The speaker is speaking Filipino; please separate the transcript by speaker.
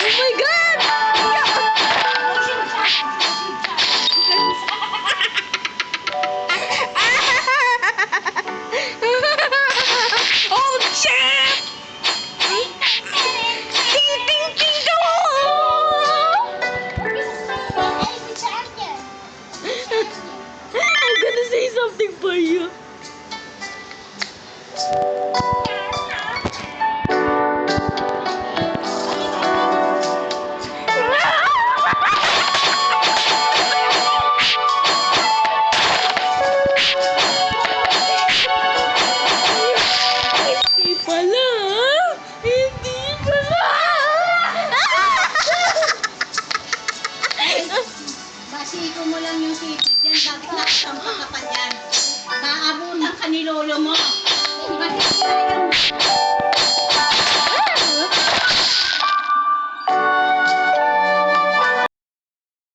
Speaker 1: my God! Oh, shit! Ting, ting, ting, I'm gonna say something for you. Hindi pala. Hindi pala.
Speaker 2: Basiko mo lang yung sipit dyan, dapat ang pagkapan yan. Naabunan ka ni lolo mo. Basiko mo lang